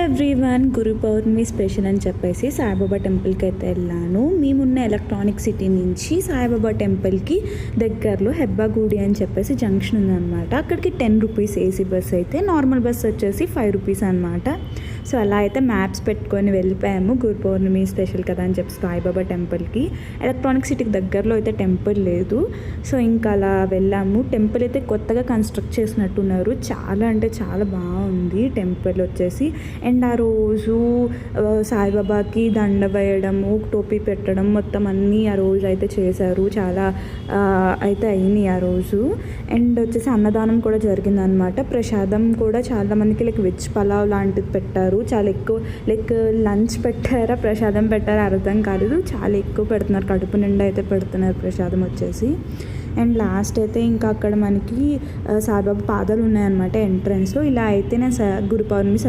Everyone, గురు పౌర్ణమి special అని చెప్పేసి సాయిబాబా టెంపుల్కి అయితే వెళ్ళాను. మేమున్న ఎలక్ట్రానిక్ సిటీ నుంచి సాయిబాబా టెంపుల్కి దగ్గరలో హెబ్బాగూడి అని చెప్పేసి జంక్షన్ ఉందన్నమాట. అక్కడికి 10 రూపీస్ ఏసీ బస్ అయితే, నార్మల్ బస్ వచ్చేసి 5 రూపీస్ అనమాట. సో అలా అయితే మ్యాప్స్ పెట్టుకొని వెళ్ళిపోయాము. గురు పౌర్ణమి స్పెషల్ కదా అని చెప్పి సాయిబాబా టెంపుల్కి. ఎలక్ట్రానిక్ సిటీకి దగ్గరలో అయితే టెంపుల్ లేదు. సో ఇంకా అలా వెళ్ళాము. టెంపుల్ అయితే కొత్తగా కన్స్ట్రక్ట్ చేసినట్టున్నారు. చాలా అంటే చాలా బాగుంది టెంపుల్ వచ్చేసి. అండ్ ఆ రోజు సాయిబాబాకి దండ వేయడము, టోపీ పెట్టడం మొత్తం అన్నీ ఆ రోజు అయితే చేశారు. చాలా అయితే అయినాయి ఆ రోజు. అండ్ వచ్చేసి అన్నదానం కూడా జరిగిందనమాట. ప్రసాదం కూడా చాలామందికి వెజ్ పలావ్ లాంటిది పెట్టారు. చాలా ఎక్కువ లంచ్ పెట్టారా ప్రసాదం పెట్టారా అర్థం కాలేదు. చాలా ఎక్కువ పెడుతున్నారు, కడుపు నిండా అయితే పెడుతున్నారు ప్రసాదం వచ్చేసి. అండ్ లాస్ట్ అయితే ఇంకా అక్కడ మనకి సాయిబాబా పాదాలు ఉన్నాయన్నమాట ఎంట్రన్స్లో. ఇలా అయితే నేను గురు పౌర్ణమి